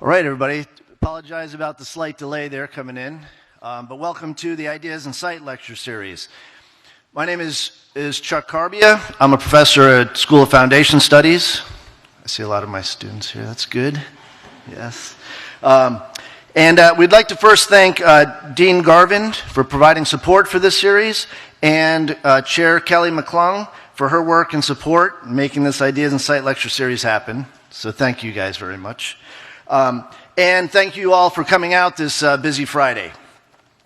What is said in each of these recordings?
All right, everybody. Apologize about the slight delay there coming in, but welcome to the Ideas in Sight lecture series. My name is Chuck Carbia. I'm a professor at School of Foundation Studies. I see a lot of my students here. That's good. Yes. We'd like to first thank Dean Garvin for providing support for this series, and Chair Kelly McClung for her work and support in making this Ideas in Sight lecture series happen. So thank you guys very much. And thank you all for coming out this busy Friday.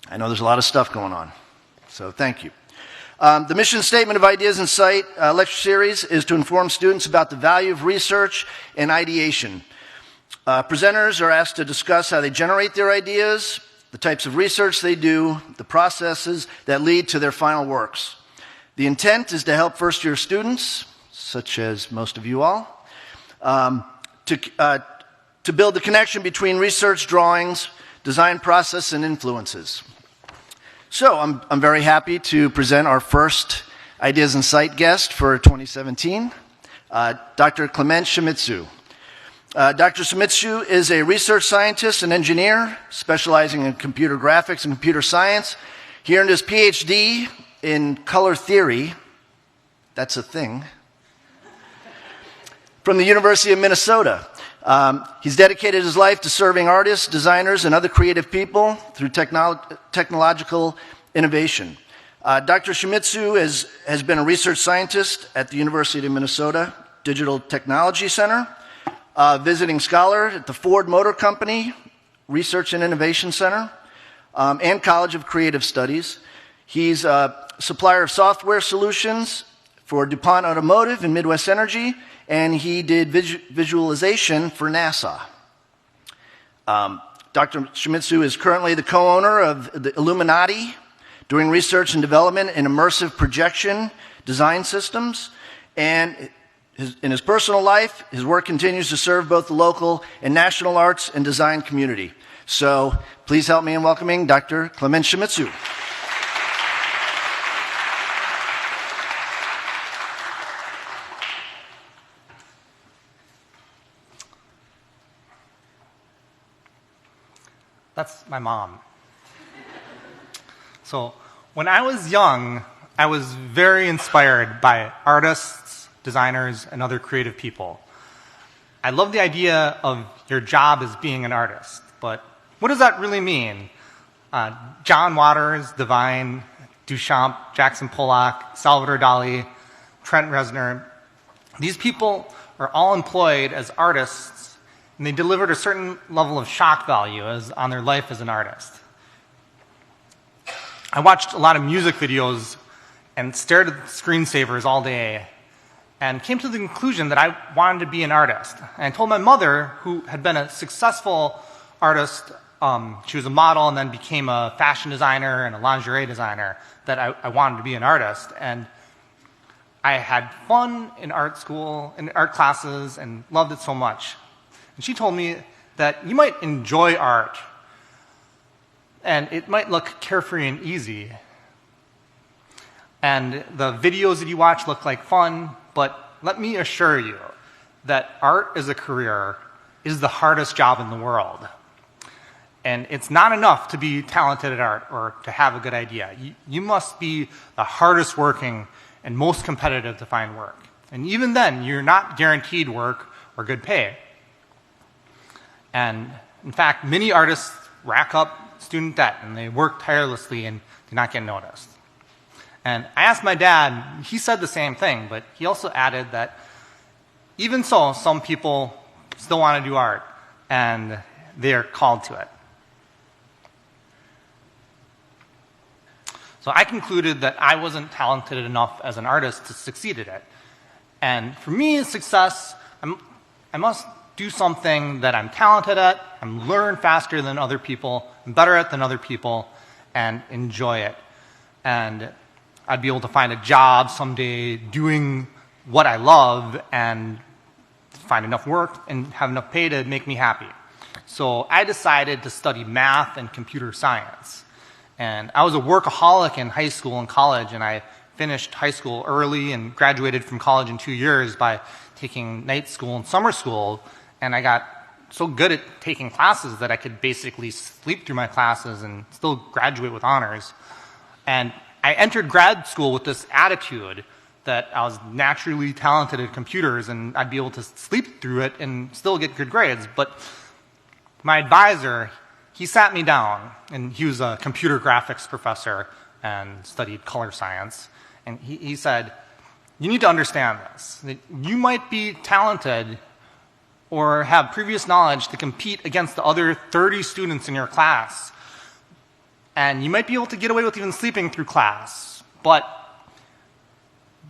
I know there's a lot of stuff going on, so thank you. The mission statement of Ideas in Sight lecture series is to inform students about the value of research and ideation. Presenters are asked to discuss how they generate their ideas, the types of research they do, the processes that lead to their final works. The intent is to help first-year students, such as most of you all, to build the connection between research, drawings, design process, and influences. So I'm very happy to present our first Ideas in Sight guest for 2017, Dr. Clement Shimizu. Dr. Shimizu is a research scientist and engineer specializing in computer graphics and computer science. He earned his PhD in color theory, that's a thing, from the University of Minnesota. He's dedicated his life to serving artists, designers, and other creative people through technological innovation. Dr. Shimizu has been a research scientist at the University of Minnesota Digital Technology Center, visiting scholar at the Ford Motor Company Research and Innovation Center, and College of Creative Studies. He's a supplier of software solutions for DuPont Automotive and Midwest Energy, and he did visualization for NASA. Dr. Shimizu is currently the co-owner of the Illuminati, doing research and development in immersive projection design systems. And in his personal life, his work continues to serve both the local and national arts and design community. So please help me in welcoming Dr. Clement Shimizu. That's my mom. So when I was young, I was very inspired by artists, designers, and other creative people. I love the idea of your job as being an artist, but what does that really mean? John Waters, Devine, Duchamp, Jackson Pollock, Salvador Dali, Trent Reznor, these people are all employed as artists, and they delivered a certain level of shock value on their life as an artist. I watched a lot of music videos and stared at the screensavers all day and came to the conclusion that I wanted to be an artist. And I told my mother, who had been a successful artist, she was a model and then became a fashion designer and a lingerie designer, that I wanted to be an artist. And I had fun in art school, in art classes, and loved it so much. And she told me that you might enjoy art, and it might look carefree and easy. And the videos that you watch look like fun, but let me assure you that art as a career is the hardest job in the world. And it's not enough to be talented at art or to have a good idea. You must be the hardest working and most competitive to find work. And even then, you're not guaranteed work or good pay. And in fact, many artists rack up student debt and they work tirelessly and do not get noticed. And I asked my dad, he said the same thing, but he also added that even so, some people still want to do art and they are called to it. So I concluded that I wasn't talented enough as an artist to succeed at it. And for me, success, I must do something that I'm talented at, I'm learn faster than other people, I'm better at than other people, and enjoy it. And I'd be able to find a job someday doing what I love and find enough work and have enough pay to make me happy. So I decided to study math and computer science. And I was a workaholic in high school and college, and I finished high school early and graduated from college in 2 years by taking night school and summer school, and I got so good at taking classes that I could basically sleep through my classes and still graduate with honors. And I entered grad school with this attitude that I was naturally talented at computers and I'd be able to sleep through it and still get good grades. But my advisor, he sat me down, and he was a computer graphics professor and studied color science. And he said, you need to understand this, that you might be talented or have previous knowledge to compete against the other 30 students in your class. And you might be able to get away with even sleeping through class. But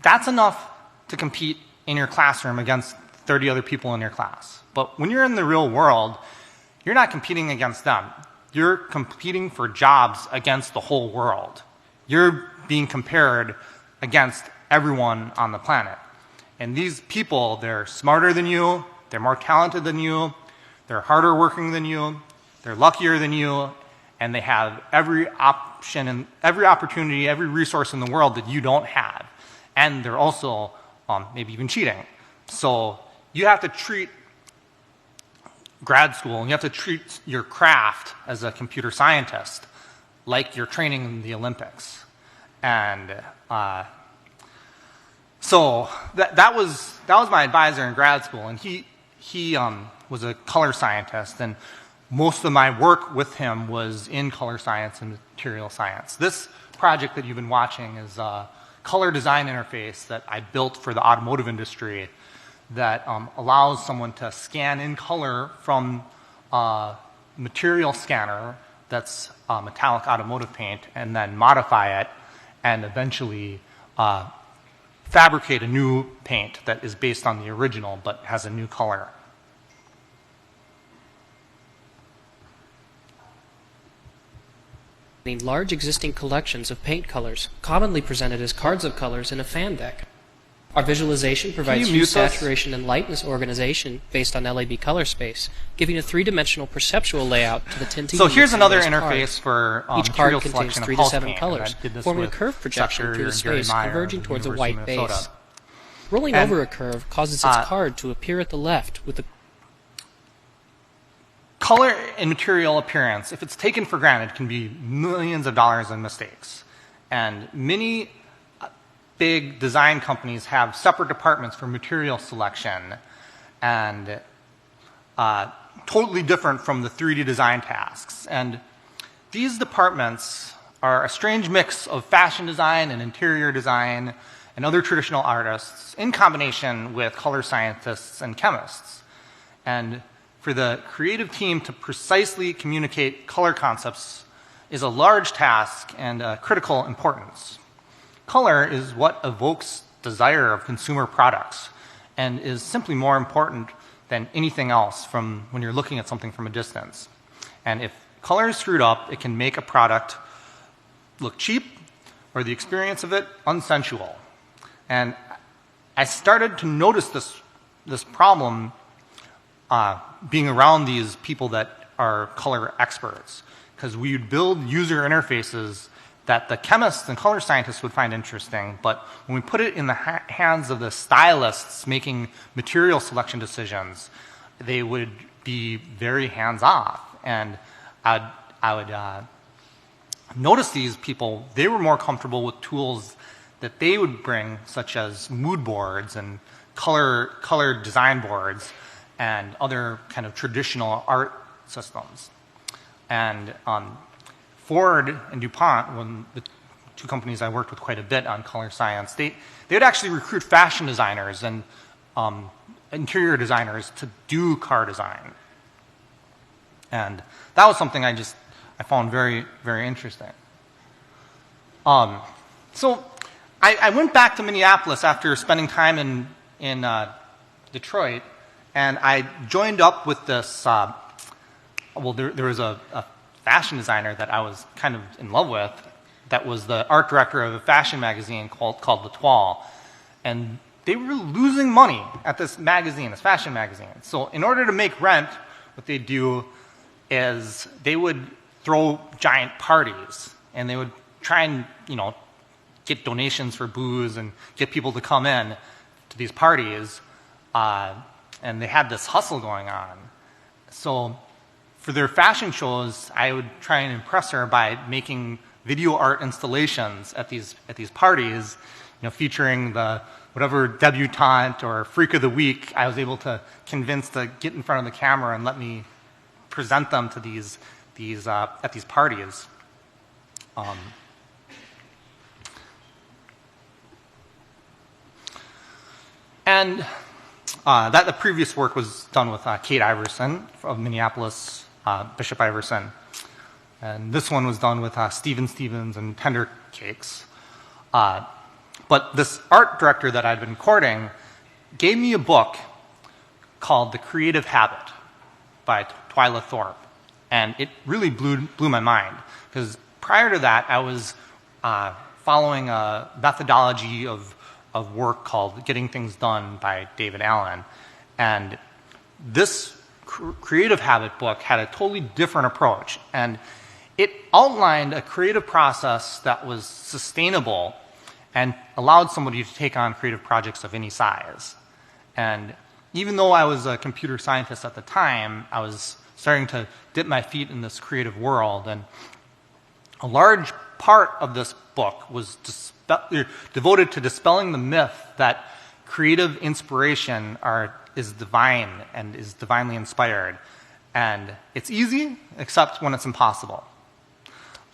that's enough to compete in your classroom against 30 other people in your class. But when you're in the real world, you're not competing against them. You're competing for jobs against the whole world. You're being compared against everyone on the planet. And these people, they're smarter than you, they're more talented than you, they're harder working than you, they're luckier than you, and they have every option and every opportunity, every resource in the world that you don't have. And they're also maybe even cheating. So you have to treat grad school, and you have to treat your craft as a computer scientist like you're training in the Olympics. And so that was my advisor in grad school, and he was a color scientist, and most of my work with him was in color science and material science. This project that you've been watching is a color design interface that I built for the automotive industry that allows someone to scan in color from a material scanner that's metallic automotive paint, and then modify it and eventually fabricate a new paint that is based on the original but has a new color. Large existing collections of paint colors, commonly presented as cards of colors in a fan deck. Our visualization provides hue, saturation, and lightness organization based on LAB color space, giving a three-dimensional perceptual layout to the tinting. So here's another interface for each card contains 3 to 7 colors, forming a curved projection through the space converging towards a white base. Rolling over a curve causes its card to appear at the left with the color and material appearance, if it's taken for granted, can be millions of dollars in mistakes. And many big design companies have separate departments for material selection, and totally different from the 3D design tasks. And these departments are a strange mix of fashion design and interior design and other traditional artists in combination with color scientists and chemists. And for the creative team to precisely communicate color concepts is a large task and critical importance. Color is what evokes desire of consumer products and is simply more important than anything else from when you're looking at something from a distance. And if color is screwed up, it can make a product look cheap or the experience of it unsensual. And I started to notice this problem being around these people that are color experts, because we would build user interfaces that the chemists and color scientists would find interesting, but when we put it in the hands of the stylists making material selection decisions, they would be very hands-off. And I would notice these people, they were more comfortable with tools that they would bring, such as Moodboards and color design boards and other kind of traditional art systems. And Ford and DuPont, when the two companies I worked with quite a bit on color science, they would actually recruit fashion designers and interior designers to do car design. And that was something I found very, very interesting. So I went back to Minneapolis after spending time in Detroit, and I joined up with this, there was a fashion designer that I was kind of in love with that was the art director of a fashion magazine called The Toile. And they were losing money at this magazine, this fashion magazine. So in order to make rent, what they do is they would throw giant parties, and they would try and, get donations for booze and get people to come in to these parties. And they had this hustle going on. So for their fashion shows, I would try and impress her by making video art installations at these parties, featuring the whatever debutante or freak of the week I was able to convince to get in front of the camera and let me present them to at these parties. And the previous work was done with Kate Iverson of Minneapolis, Bishop Iverson. And this one was done with Steven Stevens and Tender Cakes. But this art director that I'd been courting gave me a book called The Creative Habit by Twyla Thorpe. And it really blew my mind. Because prior to that, I was following a methodology of work called Getting Things Done by David Allen. And this Creative Habit book had a totally different approach. And it outlined a creative process that was sustainable and allowed somebody to take on creative projects of any size. And even though I was a computer scientist at the time, I was starting to dip my feet in this creative world. And a large part of this book was devoted to dispelling the myth that creative inspiration is divine and is divinely inspired. And it's easy, except when it's impossible.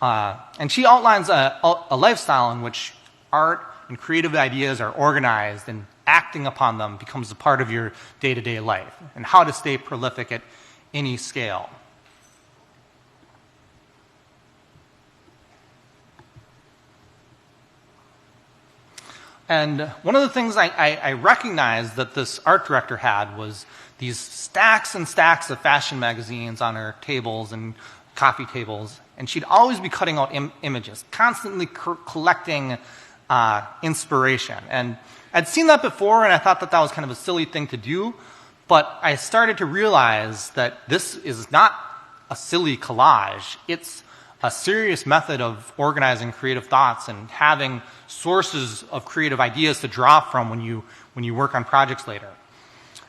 And she outlines a lifestyle in which art and creative ideas are organized and acting upon them becomes a part of your day-to-day life, and how to stay prolific at any scale. And one of the things I recognized that this art director had was these stacks and stacks of fashion magazines on her tables and coffee tables. And she'd always be cutting out images, constantly collecting inspiration. And I'd seen that before, and I thought that was kind of a silly thing to do. But I started to realize that this is not a silly collage. It's a serious method of organizing creative thoughts and having sources of creative ideas to draw from when you work on projects later.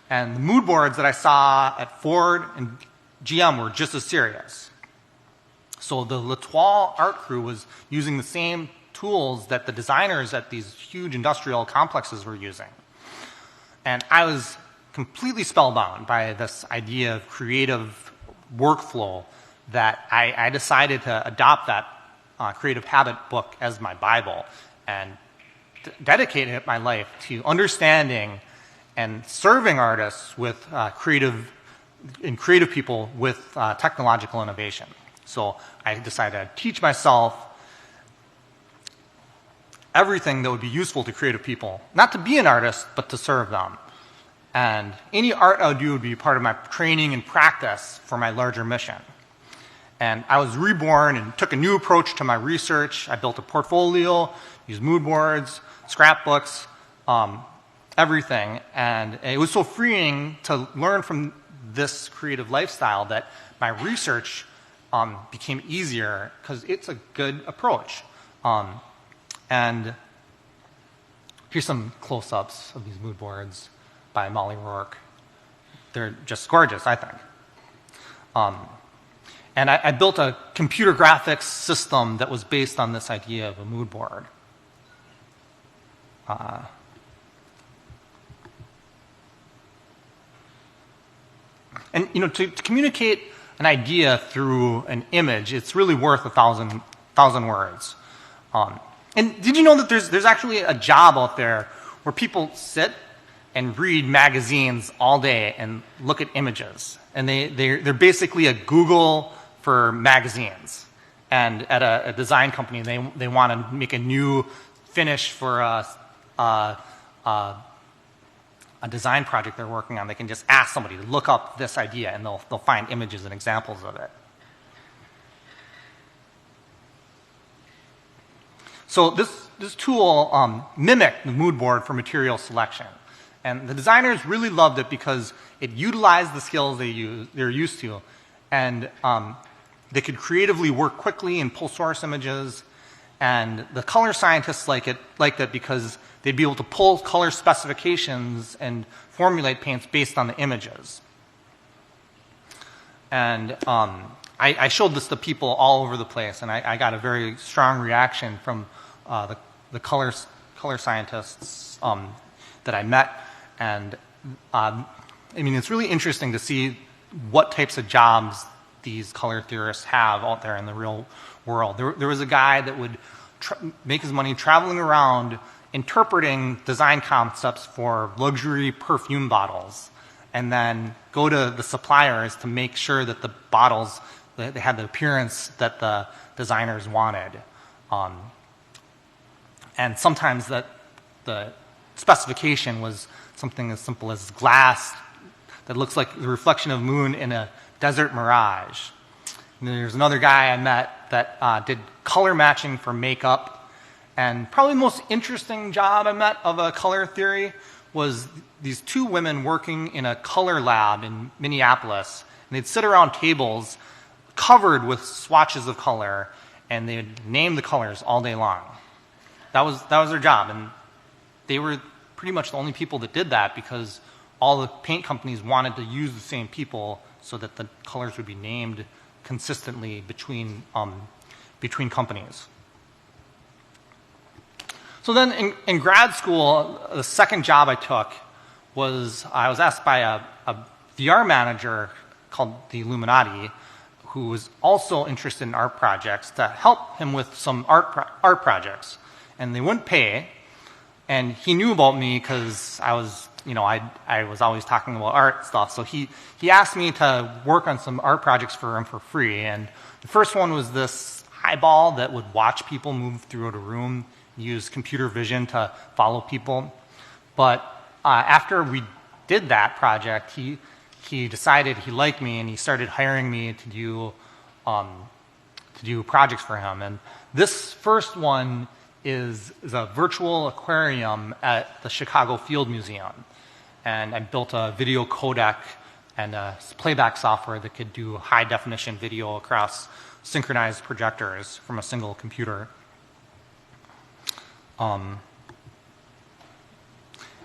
And the mood boards that I saw at Ford and GM were just as serious. So the L'Etoile art crew was using the same tools that the designers at these huge industrial complexes were using. And I was completely spellbound by this idea of creative workflow that I decided to adopt that Creative Habit book as my Bible and dedicated my life to understanding and serving artists with creative people with technological innovation. So I decided I'd teach myself everything that would be useful to creative people, not to be an artist, but to serve them. And any art I would do would be part of my training and practice for my larger mission. And I was reborn and took a new approach to my research. I built a portfolio, used mood boards, scrapbooks, everything. And it was so freeing to learn from this creative lifestyle that my research became easier because it's a good approach. And here's some close-ups of these mood boards by Molly Rourke. They're just gorgeous, I think. And I built a computer graphics system that was based on this idea of a mood board. And to communicate an idea through an image, it's really worth 1,000 words. And did you know that there's actually a job out there where people sit and read magazines all day and look at images? And they're basically a Google for magazines. And at a design company, they want to make a new finish for a design project they're working on. They can just ask somebody to look up this idea, and they'll find images and examples of it. So this tool mimicked the mood board for material selection. And the designers really loved it because it utilized the skills they're used to. And they could creatively work quickly and pull source images. And the color scientists liked it because they'd be able to pull color specifications and formulate paints based on the images. And I showed this to people all over the place, and I got a very strong reaction from the color scientists that I met. And I mean, it's really interesting to see what types of jobs these color theorists have out there in the real world. There was a guy that would make his money traveling around interpreting design concepts for luxury perfume bottles, and then go to the suppliers to make sure that the bottles, they had the appearance that the designers wanted. And sometimes that the specification was something as simple as glass that looks like the reflection of the moon in a desert mirage. And there's another guy I met that did color matching for makeup. And probably the most interesting job I met of a color theory was these two women working in a color lab in Minneapolis. And they'd sit around tables covered with swatches of color, and they'd name the colors all day long. That was their job. And they were pretty much the only people that did that, because all the paint companies wanted to use the same people so that the colors would be named consistently between companies. So then in grad school, the second job I took was I was asked by a VR manager called the Illuminati, who was also interested in art projects, to help him with some art projects. And they wouldn't pay. And he knew about me because I was always talking about art stuff. So he asked me to work on some art projects for him for free. And the first one was this eyeball that would watch people move through a room, use computer vision to follow people. But after we did that project, he decided he liked me, and he started hiring me to do projects for him. And this first one is a virtual aquarium at the Chicago Field Museum. And I built a video codec and a playback software that could do high-definition video across synchronized projectors from a single computer. And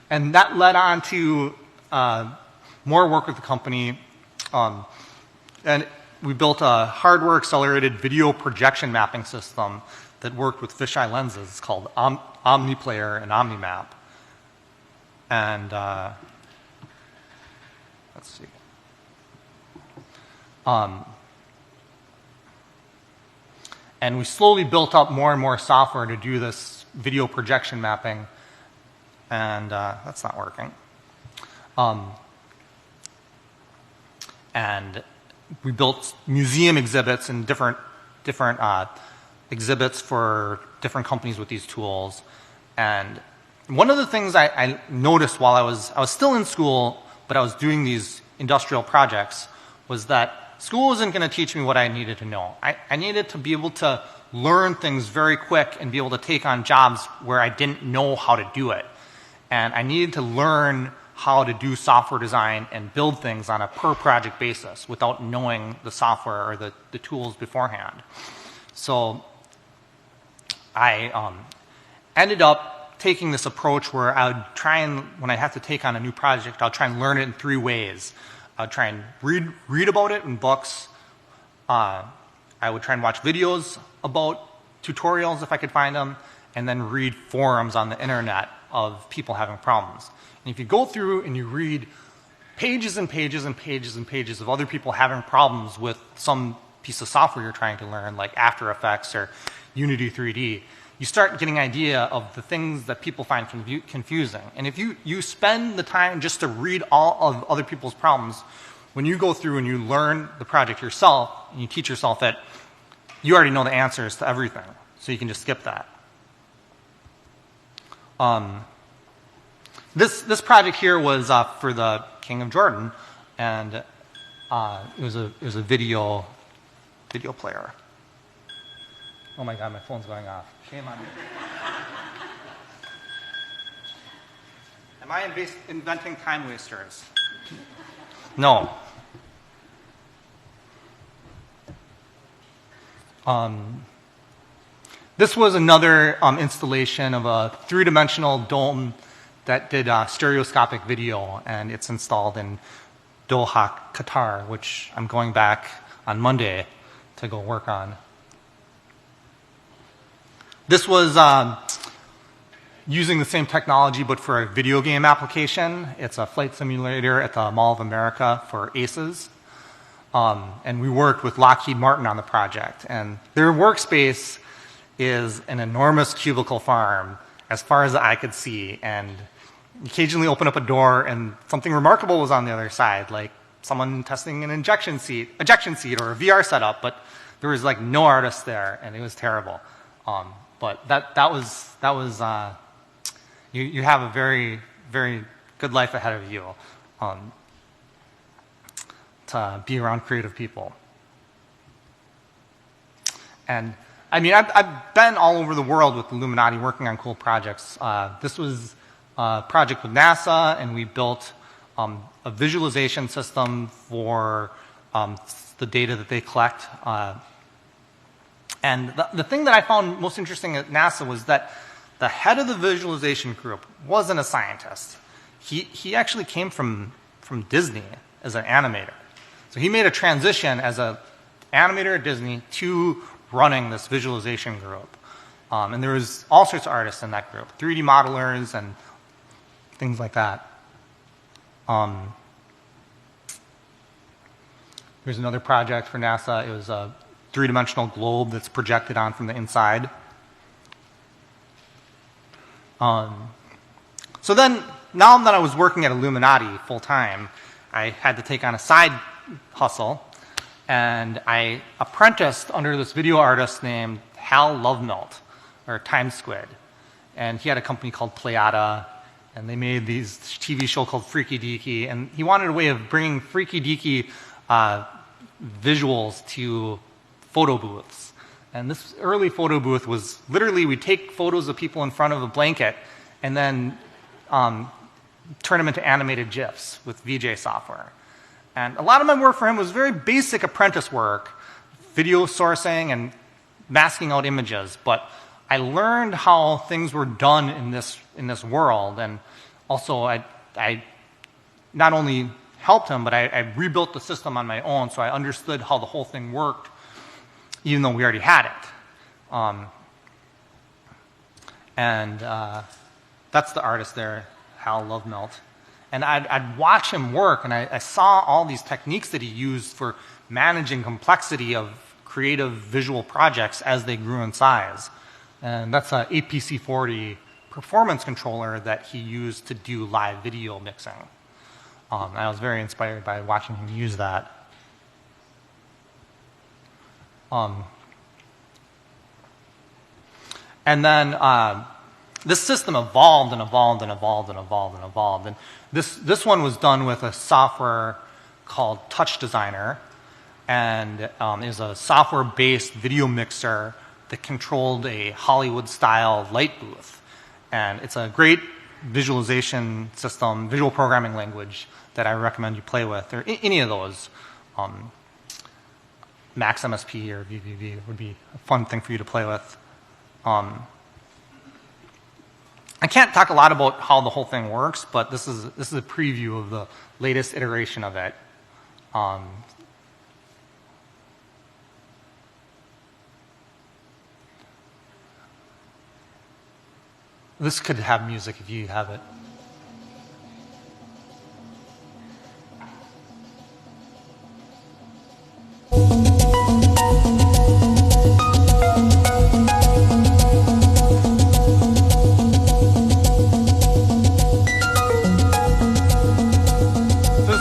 that led on to more work with the company. And we built a hardware-accelerated video projection mapping system that worked with fisheye lenses called OmniPlayer and OmniMap. And let's see. And we slowly built up more and more software to do this video projection mapping. And that's not working. And we built museum exhibits and different exhibits for different companies with these tools. And one of the things I noticed while I was still in school, but I was doing these industrial projects, was that school wasn't going to teach me what I needed to know. I needed to be able to learn things very quick and be able to take on jobs where I didn't know how to do it. And I needed to learn how to do software design and build things on a per project basis without knowing the software or the tools beforehand. So I ended up taking this approach where I would try and, when I have to take on a new project, I'll try and learn it in three ways. I would try and read about it in books. I would try and watch videos about tutorials if I could find them, and then read forums on the internet of people having problems. And if you go through and you read pages and pages and pages and pages of other people having problems with some piece of software you're trying to learn, like After Effects or Unity 3D, you start getting an idea of the things that people find confusing. And if you spend the time just to read all of other people's problems, when you go through and you learn the project yourself, and you teach yourself that you already know the answers to everything, so you can just skip that. This project here was for the King of Jordan, and it was a video player. Oh my God, my phone's going off. Shame on me. Am I inventing time wasters? No. This was another installation of a three-dimensional dome that did stereoscopic video, and it's installed in Doha, Qatar, which I'm going back on Monday to go work on. This was using the same technology, but for a video game application. It's a flight simulator at the Mall of America for ACES. And we worked with Lockheed Martin on the project. And their workspace is an enormous cubicle farm as far as the eye could see. And occasionally open up a door and something remarkable was on the other side, like someone testing an ejection seat or a VR setup, but there was like no artist there, and it was terrible. But that was you have a very, very good life ahead of you to be around creative people. And I mean, I've been all over the world with Illuminati working on cool projects. This was a project with NASA, and we built a visualization system for the data that they collect. And the thing that I found most interesting at NASA was that the head of the visualization group wasn't a scientist. He actually came from Disney as an animator. So he made a transition as an animator at Disney to running this visualization group. And there was all sorts of artists in that group, 3D modelers and things like that. Here's another project for NASA. It was a three-dimensional globe that's projected on from the inside. So then, now that I was working at Illuminati full-time, I had to take on a side hustle, and I apprenticed under this video artist named Hal Lovemelt, or Time Squid. And he had a company called Playada, and they made these TV show called Freaky Deaky, and he wanted a way of bringing Freaky Deaky visuals to photo booths. And this early photo booth was literally, we'd take photos of people in front of a blanket and then turn them into animated GIFs with VJ software. And a lot of my work for him was very basic apprentice work, video sourcing and masking out images. But I learned how things were done in this world, and also I not only helped him, but I rebuilt the system on my own, so I understood how the whole thing worked, even though we already had it. That's the artist there, Hal Lovemelt. And I'd watch him work, and I saw all these techniques that he used for managing complexity of creative visual projects as they grew in size. And that's an APC40 performance controller that he used to do live video mixing. I was very inspired by watching him use that. And then this system evolved and evolved and evolved and evolved and evolved. And this one was done with a software called Touch Designer, and is a software-based video mixer that controlled a Hollywood-style light booth. And it's a great visualization system, visual programming language that I recommend you play with, or any of those. Max MSP or VVV would be a fun thing for you to play with. I can't talk a lot about how the whole thing works, but this is a preview of the latest iteration of it. This could have music if you have it.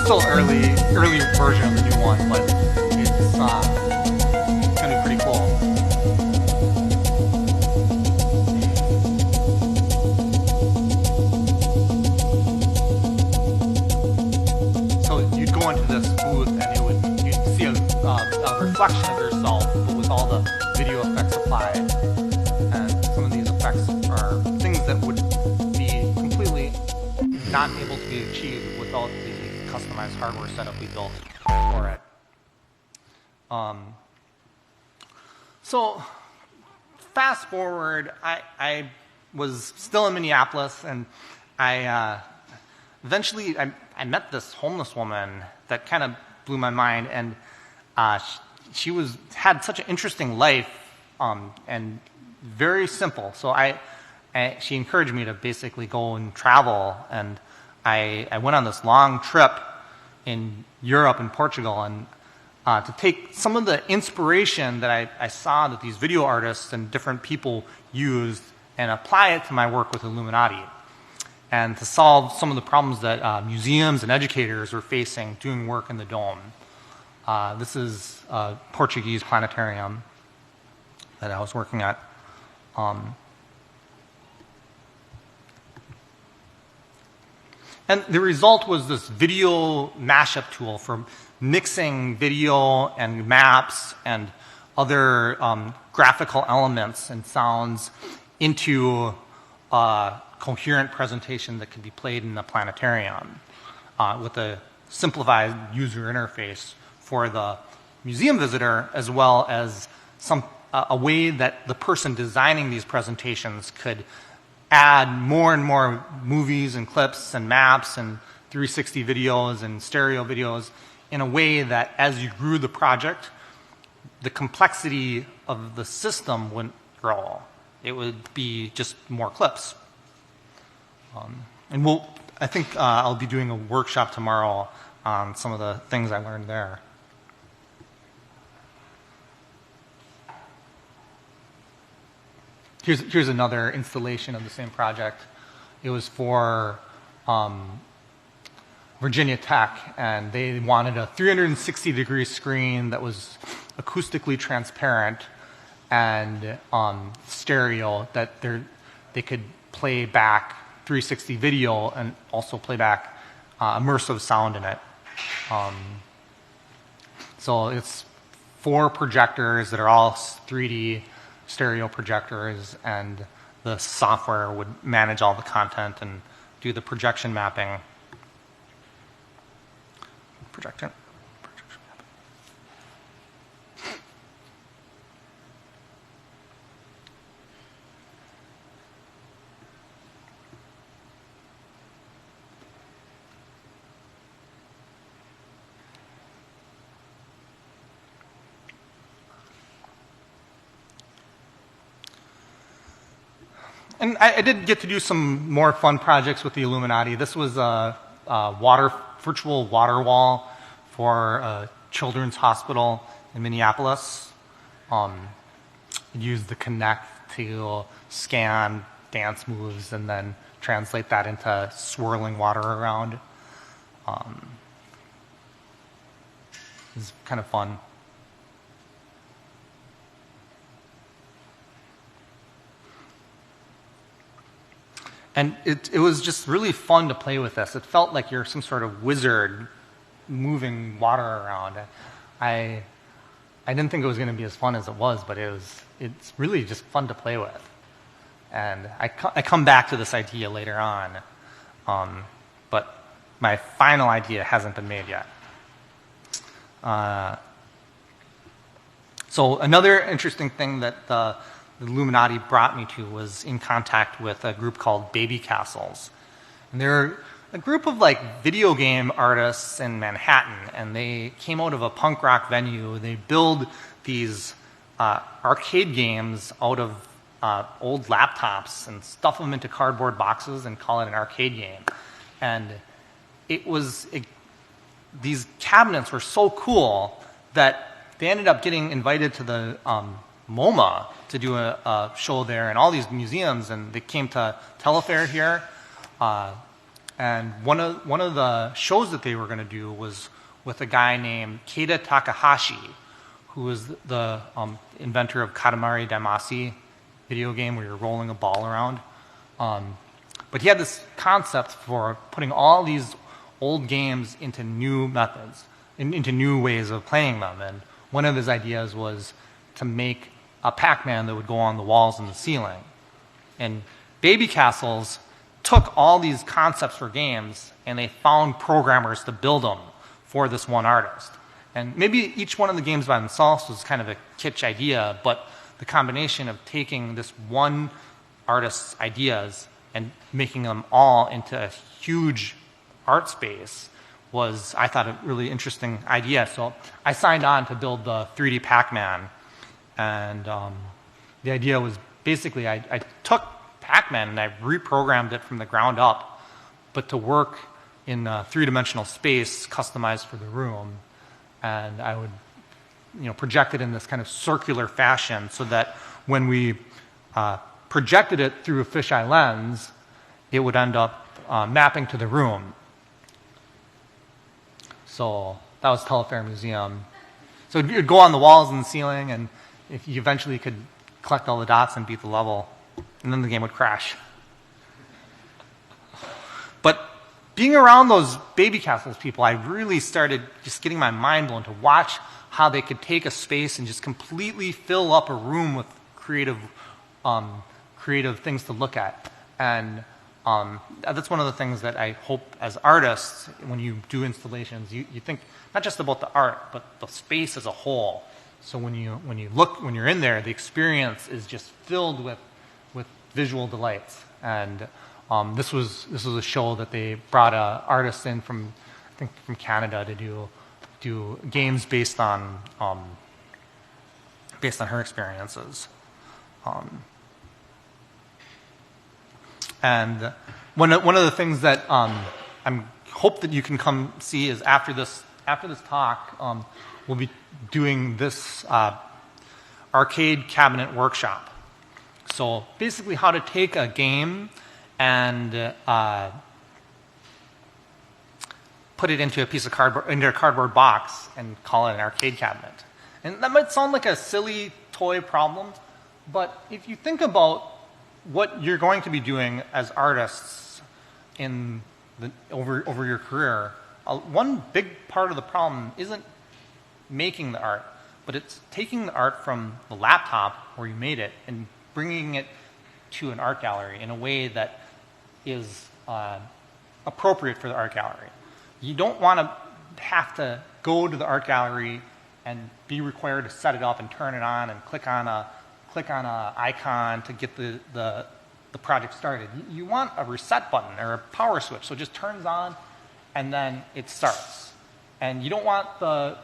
Still early version of the new one, but it's gonna be pretty cool. So you'd go into this booth and you'd see a reflection of yourself, but with all the video effects applied. And some of these effects are things that would be completely not able to be achieved without the customized hardware setup we built for it. So fast forward, I was still in Minneapolis, and I eventually I met this homeless woman that kind of blew my mind, and she had such an interesting life and very simple. So she encouraged me to basically go and travel, and I went on this long trip in Europe and Portugal, and to take some of the inspiration that I saw that these video artists and different people used and apply it to my work with Illuminati, and to solve some of the problems that museums and educators are facing doing work in the dome. This is Portuguese Planetarium that I was working at. And the result was this video mashup tool for mixing video and maps and other graphical elements and sounds into a coherent presentation that could be played in the planetarium with a simplified user interface for the museum visitor, as well as a way that the person designing these presentations could add more and more movies and clips and maps and 360 videos and stereo videos in a way that as you grew the project, the complexity of the system wouldn't grow. It would be just more clips. And I think I'll be doing a workshop tomorrow on some of the things I learned there. Here's another installation of the same project. It was for Virginia Tech, and they wanted a 360-degree screen that was acoustically transparent and stereo, that they could play back 360 video and also play back immersive sound in it. So it's 4 projectors that are all 3D stereo projectors, and the software would manage all the content and do the projection mapping. Projection mapping. And I did get to do some more fun projects with the Illuminati. This was a virtual water wall for a children's hospital in Minneapolis. It used the Kinect to scan dance moves and then translate that into swirling water around. It's kind of fun. And it was just really fun to play with this. It felt like you're some sort of wizard moving water around. I didn't think it was going to be as fun as it was, but it's really just fun to play with. And I come back to this idea later on, but my final idea hasn't been made yet. So another interesting thing that the Illuminati brought me to was in contact with a group called Baby Castles. And they're a group of video game artists in Manhattan, and they came out of a punk rock venue. They build these arcade games out of old laptops and stuff them into cardboard boxes and call it an arcade game. And these cabinets were so cool that they ended up getting invited to the MoMA to do a show there, and all these museums, and they came to Telefair here. And one of the shows that they were going to do was with a guy named Keita Takahashi, who was the inventor of Katamari Damacy video game where you're rolling a ball around. But he had this concept for putting all these old games into new methods, into new ways of playing them. And one of his ideas was to make a Pacman that would go on the walls and the ceiling. And Baby Castles took all these concepts for games, and they found programmers to build them for this one artist. And maybe each one of the games by themselves was kind of a kitsch idea, but the combination of taking this one artist's ideas and making them all into a huge art space was, I thought, a really interesting idea. So I signed on to build the 3D Pacman. And the idea was basically I took Pacman and I reprogrammed it from the ground up, but to work in a three-dimensional space customized for the room. And I would project it in this kind of circular fashion so that when we projected it through a fisheye lens, it would end up mapping to the room. So that was Telefair Museum. So you'd go on the walls and the ceiling, and if you eventually could collect all the dots and beat the level, and then the game would crash. But being around those baby castles people, I really started just getting my mind blown to watch how they could take a space and just completely fill up a room with creative things to look at. And that's one of the things that I hope as artists, when you do installations, you think not just about the art, but the space as a whole. So when you're in there, the experience is just filled with visual delights. And this was a show that they brought an artist in from, I think, from Canada to do games based on her experiences. And one of the things that I hope that you can come see is after this talk, we'll be doing this arcade cabinet workshop. So basically, how to take a game and put it into a cardboard box and call it an arcade cabinet. And that might sound like a silly toy problem, but if you think about what you're going to be doing as artists over your career, one big part of the problem isn't making the art, but it's taking the art from the laptop where you made it and bringing it to an art gallery in a way that is appropriate for the art gallery. You don't want to have to go to the art gallery and be required to set it up and turn it on and click on a icon to get the project started. You want a reset button or a power switch, so it just turns on and then it starts. And you don't want the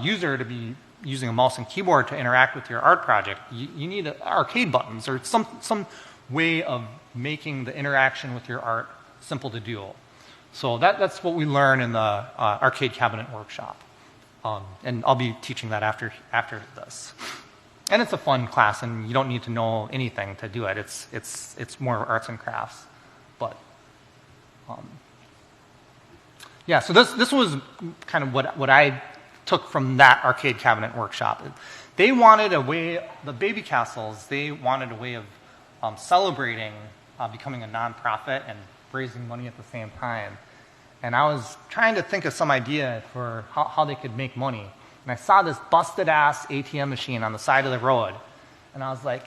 user to be using a mouse and keyboard to interact with your art project. You need arcade buttons or some way of making the interaction with your art simple to do. So that's what we learn in the arcade cabinet workshop. And I'll be teaching that after this. And it's a fun class, and you don't need to know anything to do it. It's more arts and crafts. But yeah, so this was kind of what I took from that arcade cabinet workshop. They wanted a way, the baby castles, they wanted a way of celebrating becoming a nonprofit and raising money at the same time. And I was trying to think of some idea for how they could make money. And I saw this busted-ass ATM machine on the side of the road. And I was like,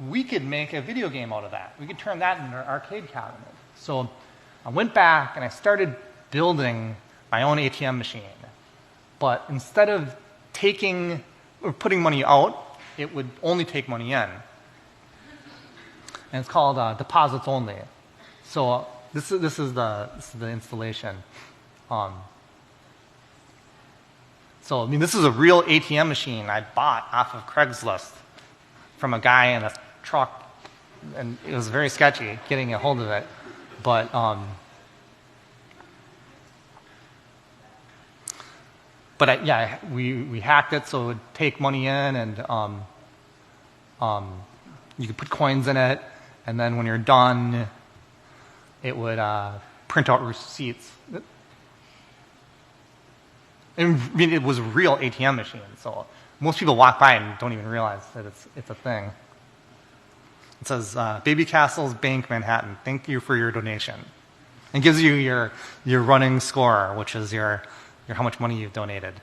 we could make a video game out of that. We could turn that into an arcade cabinet. So I went back and I started building my own ATM machine. But instead of taking or putting money out, it would only take money in. And it's called deposits only. So this is the installation. So I mean, this is a real ATM machine I bought off of Craigslist from a guy in a truck, and it was very sketchy getting a hold of it. But yeah, we hacked it so it would take money in, and you could put coins in it, and then when you're done, it would print out receipts. I mean, it was a real ATM machine, so most people walk by and don't even realize that it's a thing. It says, Baby Castles Bank, Manhattan, thank you for your donation. And gives you your running score, which is your how much money you've donated.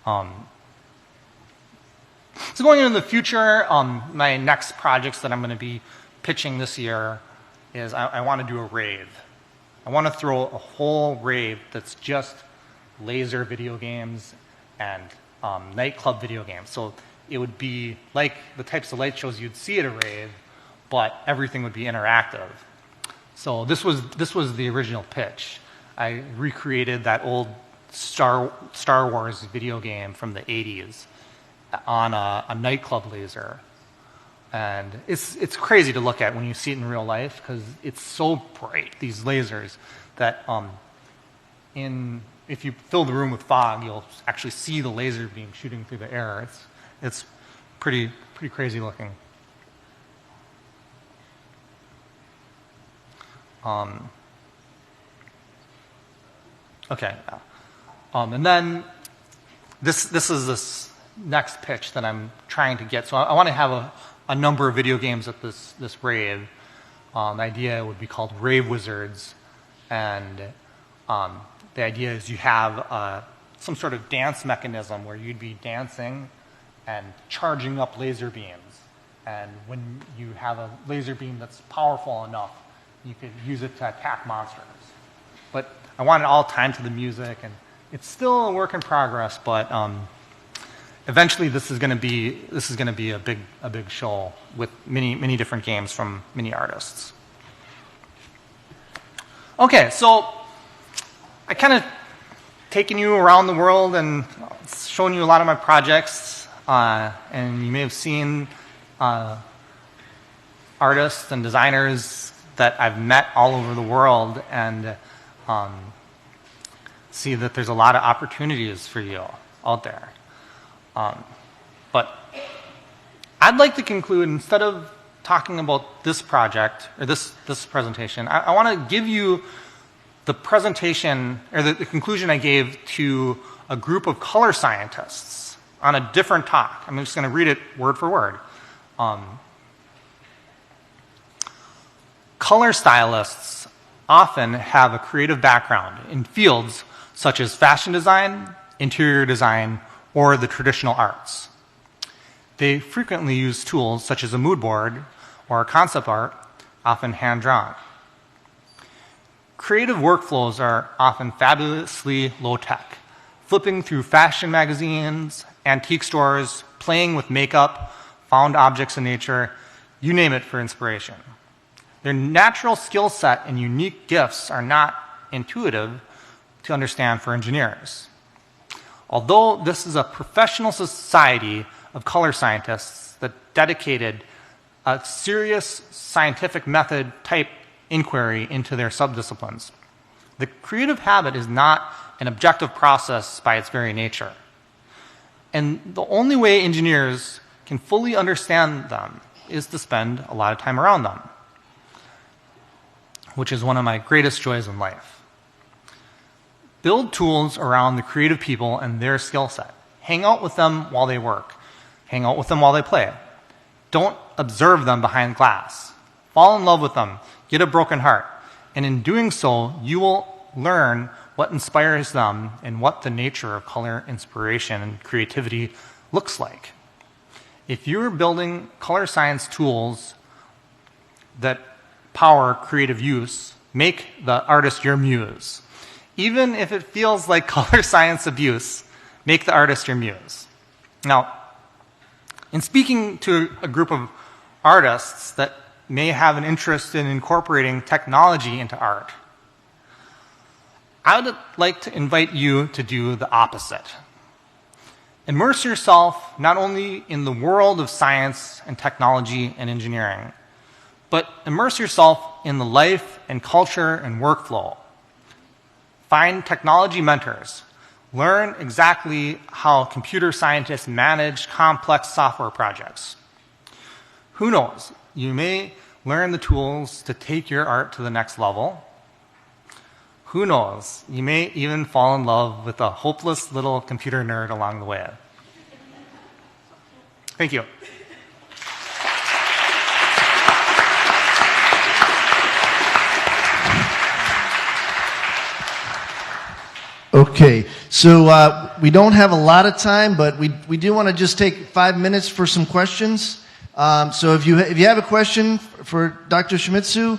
So going into the future, my next projects that I'm going to be pitching this year is I want to do a rave. I want to throw a whole rave that's just laser video games and nightclub video games. So it would be like the types of light shows you'd see at a rave, but everything would be interactive. So this was the original pitch. I recreated that old Star Wars video game from the 80s on a nightclub laser. And it's crazy to look at when you see it in real life because it's so bright, these lasers, that if you fill the room with fog, you'll actually see the laser beam shooting through the air. It's pretty crazy looking. Okay. And then this is this next pitch that I'm trying to get. So I want to have a number of video games at this rave. The idea would be called Rave Wizards, and the idea is you have some sort of dance mechanism where you'd be dancing and charging up laser beams. And when you have a laser beam that's powerful enough, you could use it to attack monsters. But I want it all timed to the music, and it's still a work in progress. But eventually, this is going to be a big show with many different games from many artists. Okay, so I kind of taken you around the world and shown you a lot of my projects, and you may have seen artists and designers that I've met all over the world, and see that there's a lot of opportunities for you out there. But I'd like to conclude, instead of talking about this project or this presentation, I want to give you the presentation or the conclusion I gave to a group of color scientists on a different talk. I'm just going to read it word for word. Color stylists often have a creative background in fields such as fashion design, interior design, or the traditional arts. They frequently use tools such as a mood board or concept art, often hand-drawn. Creative workflows are often fabulously low-tech, flipping through fashion magazines, antique stores, playing with makeup, found objects in nature, you name it, for inspiration. Their natural skill set and unique gifts are not intuitive to understand for engineers. Although this is a professional society of color scientists that dedicated a serious scientific method type inquiry into their subdisciplines, the creative habit is not an objective process by its very nature. And the only way engineers can fully understand them is to spend a lot of time around them, which is one of my greatest joys in life. Build tools around the creative people and their skill set. Hang out with them while they work. Hang out with them while they play. Don't observe them behind glass. Fall in love with them. Get a broken heart. And in doing so, you will learn what inspires them and what the nature of color inspiration and creativity looks like. If you're building color science tools that power creative use, make the artist your muse. Even if it feels like color science abuse, make the artist your muse. Now, in speaking to a group of artists that may have an interest in incorporating technology into art, I would like to invite you to do the opposite. Immerse yourself not only in the world of science and technology and engineering, but immerse yourself in the life and culture and workflow. Find technology mentors. Learn exactly how computer scientists manage complex software projects. Who knows? You may learn the tools to take your art to the next level. Who knows? You may even fall in love with a hopeless little computer nerd along the way. Thank you. Okay, so we don't have a lot of time, but we do want to just take 5 minutes for some questions. So if you have a question for Dr. Shimizu,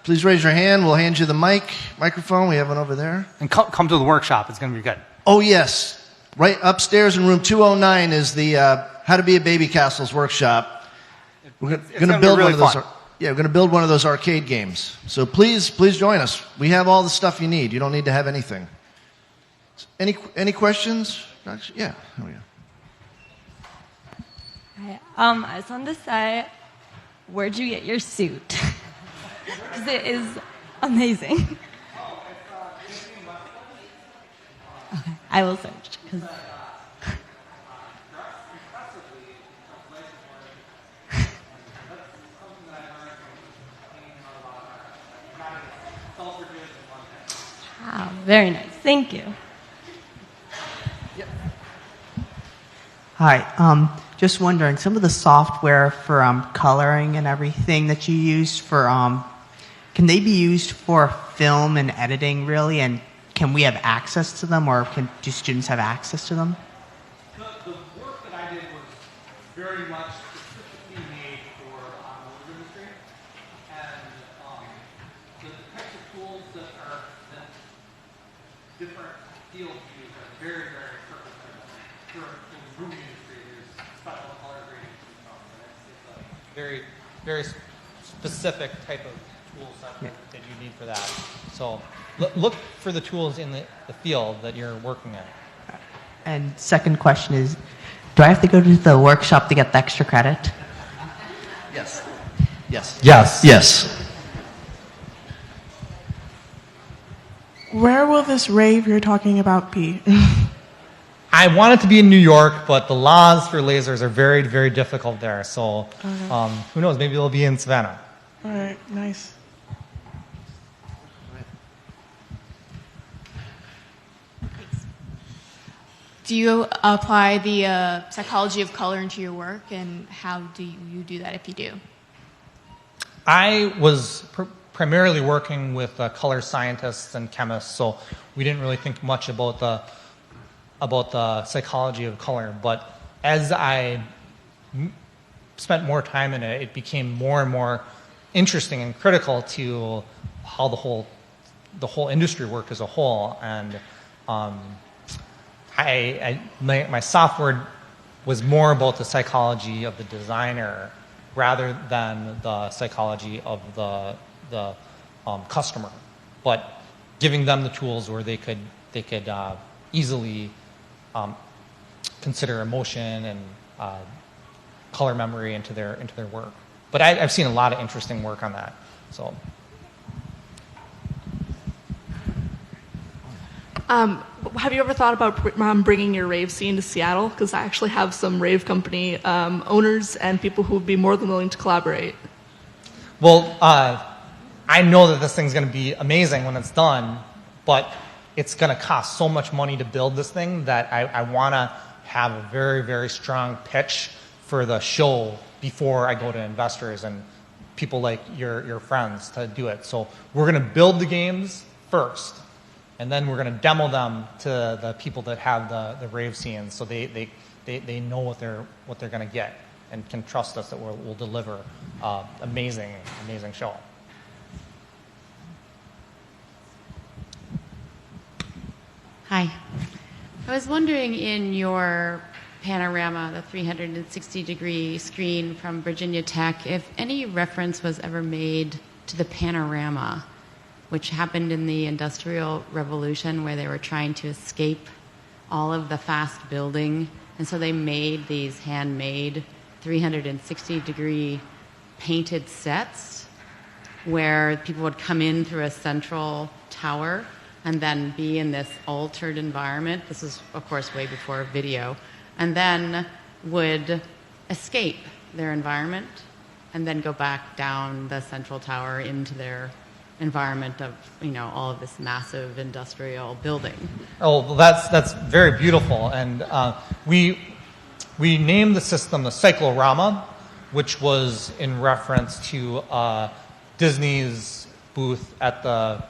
please raise your hand. We'll hand you the microphone. We have one over there. And come to the workshop. It's going to be good. Oh, yes. Right upstairs in room 209 is the How to Be a Baby Castles workshop. We're going to build really one of those. fun. Yeah, we're going to build one of those arcade games. So please join us. We have all the stuff you need. You don't need to have anything. Any questions? Yeah. Oh, yeah. Hi. I just wanted to say, where'd you get your suit? Because it is amazing. Okay, I will search. Wow, very nice. Thank you. Hi. Just wondering, some of the software for coloring and everything that you use for, can they be used for film and editing, really? And can we have access to them, or do students have access to them? The work that I did was very much specifically made for the automotive industry, and the types of tools that different fields use are very, very purpose-driven. For the movie industry, there's special color grading systems, and it's a very, very specific type of tool set that you need for that. So look for the tools in the field that you're working in. And second question is, do I have to go to the workshop to get the extra credit? Yes. Yes. Yes. Yes. Where will this rave you're talking about be? I want it to be in New York, but the laws for lasers are very, very difficult there. So who knows? Maybe it'll be in Savanah. All right, nice. Do you apply the psychology of color into your work, and how do you do that if you do? I was primarily working with color scientists and chemists, so we didn't really think much about the psychology of color. But as I spent more time in it, it became more and more interesting and critical to how the whole industry worked as a whole. And my software was more about the psychology of the designer rather than the psychology of the customer, but giving them the tools where they could easily consider emotion and color memory into their work. But I've seen a lot of interesting work on that. So. Have you ever thought about bringing your rave scene to Seattle? Because I actually have some rave company owners and people who would be more than willing to collaborate. Well, I know that this thing's going to be amazing when it's done, but it's going to cost so much money to build this thing that I want to have a very, very strong pitch for the show before I go to investors and people like your friends to do it. So we're going to build the games first, and then we're going to demo them to the people that have the rave scenes, so they know what they're going to get and can trust us that we'll deliver amazing show. Hi. I was wondering, in your panorama, the 360-degree screen from Virginia Tech, if any reference was ever made to the panorama, which happened in the Industrial Revolution, where they were trying to escape all of the fast building. And so they made these handmade 360-degree painted sets where people would come in through a central tower and then be in this altered environment. This is, of course, way before video. And then would escape their environment and then go back down the central tower into their environment of, all of this massive industrial building. Oh, well, that's very beautiful. And we named the system the Cyclorama, which was in reference to Disney's booth at the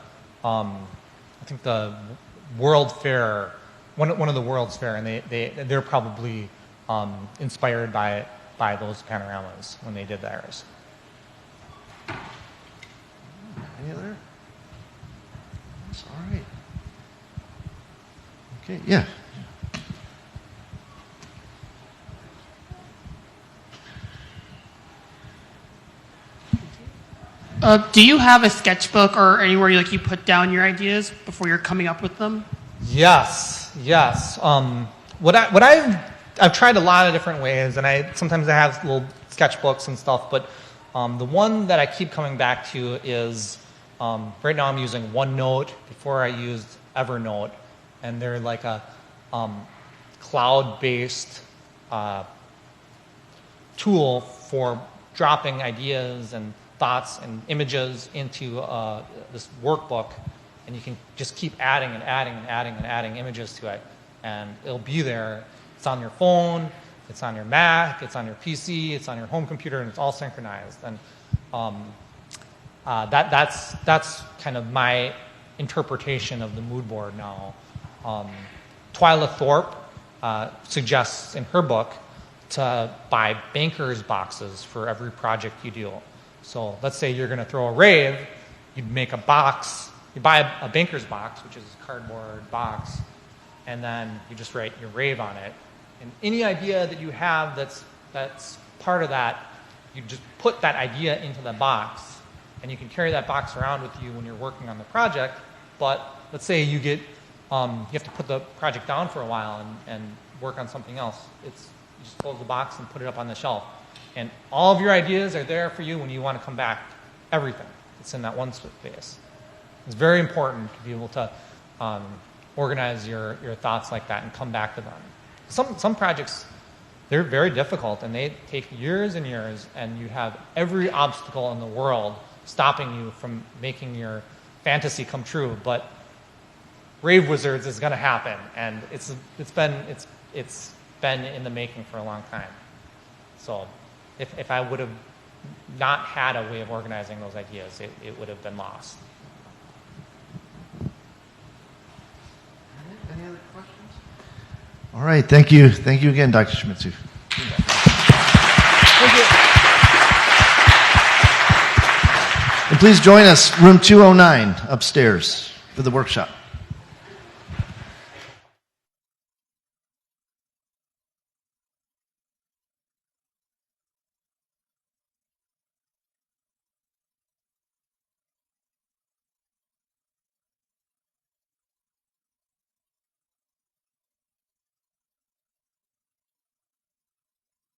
I think the World Fair, one of the World's Fair, and they're probably inspired by those panoramas when they did theirs. Any other? That's all right. Okay, yeah. Do you have a sketchbook or anywhere you put down your ideas before you're coming up with them? Yes. I've tried a lot of different ways, and sometimes I have little sketchbooks and stuff, but the one that I keep coming back to is, right now I'm using OneNote. Before I used Evernote, and they're like a cloud-based tool for dropping ideas and thoughts and images into this workbook, and you can just keep adding and adding and adding and adding images to it, and it'll be there. It's on your phone, it's on your Mac, it's on your PC, it's on your home computer, and it's all synchronized. And that's kind of my interpretation of the mood board now. Twyla Thorpe suggests in her book to buy banker's boxes for every project you do. So let's say you're going to throw a rave, you'd make a box, you buy a banker's box, which is a cardboard box, and then you just write your rave on it. And any idea that you have that's part of that, you just put that idea into the box, and you can carry that box around with you when you're working on the project. But let's say you get, you have to put the project down for a while and work on something else. You just close the box and put it up on the shelf. And all of your ideas are there for you when you want to come back. Everything. It's in that one space. It's very important to be able to organize your thoughts like that and come back to them. Some projects, they're very difficult, and they take years and years, and you have every obstacle in the world stopping you from making your fantasy come true. But Rave Wizards is going to happen, and it's been in the making for a long time. So if I would have not had a way of organizing those ideas, it would have been lost. Any other questions? All right, thank you. Thank you again, Dr. Shimizu. Thank you. And please join us, room 209 upstairs for the workshop.